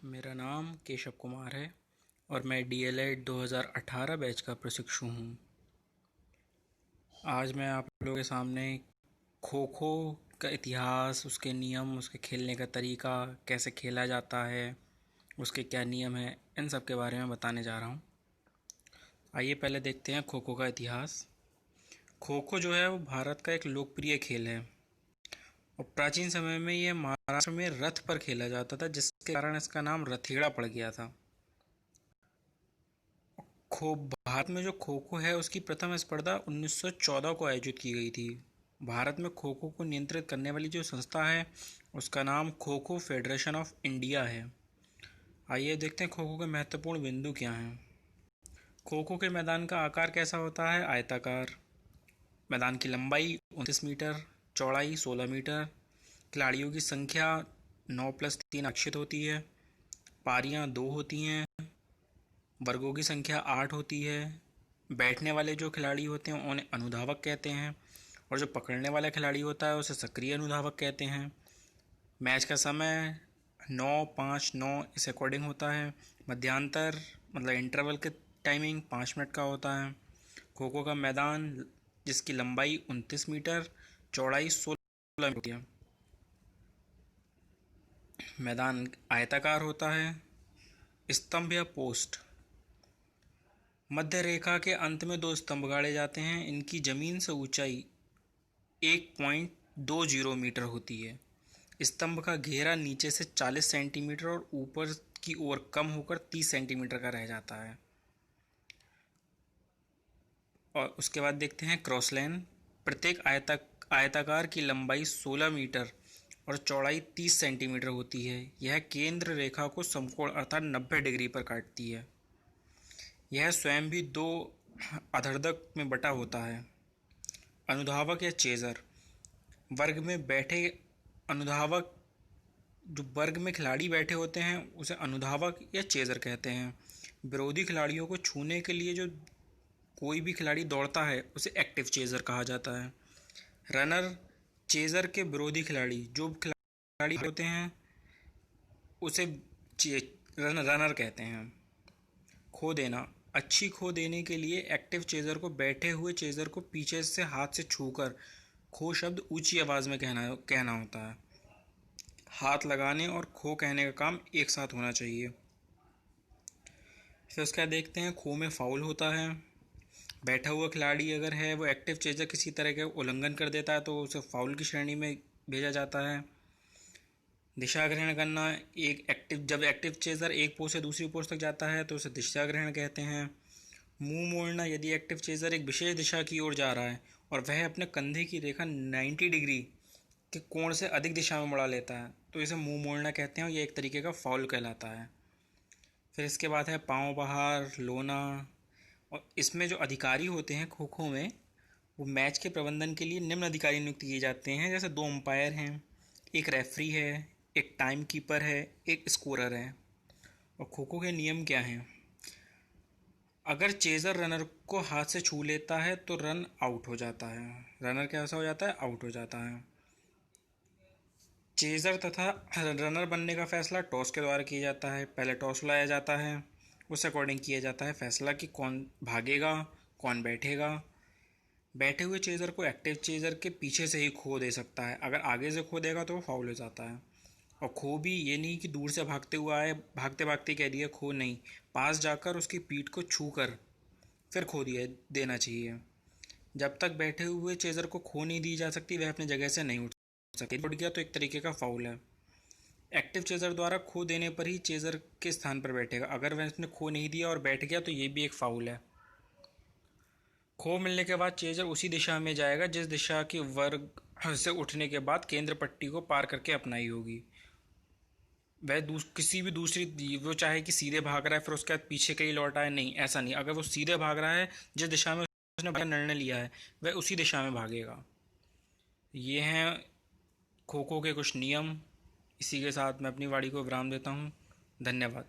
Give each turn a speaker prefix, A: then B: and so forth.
A: मेरा नाम केशव कुमार है और मैं डीएलएड 2018 बैच का प्रशिक्षु हूँ। आज मैं आप लोगों के सामने खो खो का इतिहास, उसके नियम, उसके खेलने का तरीका, कैसे खेला जाता है, उसके क्या नियम हैं, इन सब के बारे में बताने जा रहा हूँ। आइए पहले देखते हैं खो खो का इतिहास। खो खो जो है वो भारत का एक लोकप्रिय खेल है और प्राचीन समय में ये महाराष्ट्र में रथ पर खेला जाता था, जिसके कारण इसका नाम रथेड़ा पड़ गया था। भारत में जो खो खो है उसकी प्रथम स्पर्धा 1914 को आयोजित की गई थी। भारत में खो खो को नियंत्रित करने वाली जो संस्था है उसका नाम kho kho federation of India है। आइए देखते हैं खो खो के महत्वपूर्ण बिंदु क्या हैं। खो खो के मैदान का आकार कैसा होता है? आयताकार। मैदान की लंबाई 29 मीटर, चौड़ाई 16 मीटर। खिलाड़ियों की संख्या 9+3 आरक्षित होती है। पारियां 2 होती हैं। वर्गों की संख्या 8 होती है। बैठने वाले जो खिलाड़ी होते हैं उन्हें अनुधावक कहते हैं और जो पकड़ने वाला खिलाड़ी होता है उसे सक्रिय अनुधावक कहते हैं। मैच का समय 9-5-9 इस अकॉर्डिंग होता है। मध्यांतर मतलब इंटरवल के टाइमिंग 5 मिनट का होता है। खो खो का मैदान जिसकी लंबाई 29 मीटर, चौड़ाई 16 मीटर होती है। मैदान आयताकार होता है। स्तंभ या पोस्ट, मध्य रेखा के अंत में 2 स्तंभ गाड़े जाते हैं। इनकी जमीन से ऊंचाई 1.20 मीटर होती है। स्तंभ का घेरा नीचे से 40 सेंटीमीटर और ऊपर की ओर कम होकर 30 सेंटीमीटर का रह जाता है। और उसके बाद देखते हैं क्रॉस लाइन। प्रत्येक आयताकार की लंबाई 16 मीटर और चौड़ाई 30 सेंटीमीटर होती है। यह केंद्र रेखा को समकोण अर्थात 90 डिग्री पर काटती है। यह स्वयं भी 2 अर्धक में बटा होता है। अनुधावक या चेज़र, वर्ग में बैठे अनुधावक, जो वर्ग में खिलाड़ी बैठे होते हैं उसे अनुधावक या चेज़र कहते हैं। विरोधी खिलाड़ियों को छूने के लिए जो कोई भी खिलाड़ी दौड़ता है उसे एक्टिव चेज़र कहा जाता है। रनर, चेज़र के विरोधी खिलाड़ी जो खिलाड़ी होते हैं उसे रनर कहते हैं। खो देना, अच्छी खो देने के लिए एक्टिव चेज़र को बैठे हुए चेज़र को पीछे से हाथ से छूकर खो शब्द ऊंची आवाज़ में कहना होता है। हाथ लगाने और खो कहने का काम एक साथ होना चाहिए। फिर उसका देखते हैं खो में फाउल होता है। बैठा हुआ खिलाड़ी अगर है वो एक्टिव चेज़र किसी तरह का उल्लंघन कर देता है तो उसे फाउल की श्रेणी में भेजा जाता है। दिशा ग्रहण करना, जब एक्टिव चेज़र एक पोस्ट से दूसरी पोस्ट तक जाता है तो उसे दिशा ग्रहण कहते हैं। मुंह मोड़ना, यदि एक्टिव चेज़र एक विशेष दिशा की ओर जा रहा है और वह अपने कंधे की रेखा 90 डिग्री के कोण से अधिक दिशा में मुड़ा लेता है तो इसे मुंह मोड़ना कहते हैं और यह एक तरीके का फाउल कहलाता है। फिर इसके बाद है पाँव बाहर, लोना। और इसमें जो अधिकारी होते हैं खो खो में, वो मैच के प्रबंधन के लिए निम्न अधिकारी नियुक्त किए जाते हैं। जैसे 2 अंपायर हैं, एक रेफरी है, एक टाइम कीपर है, एक स्कोरर है। और खो खो के नियम क्या हैं? अगर चेज़र रनर को हाथ से छू लेता है तो रन आउट हो जाता है। रनर कैसा हो जाता है? आउट हो जाता है। चेज़र तथा रनर बनने का फैसला टॉस के द्वारा किया जाता है। पहले टॉस लाया जाता है, उस अकॉर्डिंग किया जाता है फैसला कि कौन भागेगा, कौन बैठेगा। बैठे हुए चेज़र को एक्टिव चेज़र के पीछे से ही खो दे सकता है। अगर आगे से खो देगा तो वो फाउल हो जाता है। और खो भी ये नहीं कि दूर से भागते हुआ आए, भागते भागते कह दिया खो, नहीं, पास जाकर उसकी पीठ को छू कर फिर खो देना चाहिए। जब तक बैठे हुए चेज़र को खो नहीं दी जा सकती वह अपनी जगह से नहीं उठ सकती। उठ गया तो एक तरीके का फाउल है। एक्टिव चेज़र द्वारा खो देने पर ही चेज़र के स्थान पर बैठेगा। अगर वह उसने खो नहीं दिया और बैठ गया तो ये भी एक फाउल है। खो मिलने के बाद चेज़र उसी दिशा में जाएगा जिस दिशा के वर्ग से उठने के बाद केंद्र पट्टी को पार करके अपनाई होगी। वह किसी भी दूसरी, वो चाहे कि सीधे भाग रहा है फिर उसके बाद पीछे के लिए लौट आए, नहीं, ऐसा नहीं। अगर वो सीधे भाग रहा है, जिस दिशा में उसने निर्णय लिया है वह उसी दिशा में भागेगा। ये हैं खो खो के कुछ नियम। इसी के साथ मैं अपनी वाणी को विराम देता हूँ। धन्यवाद।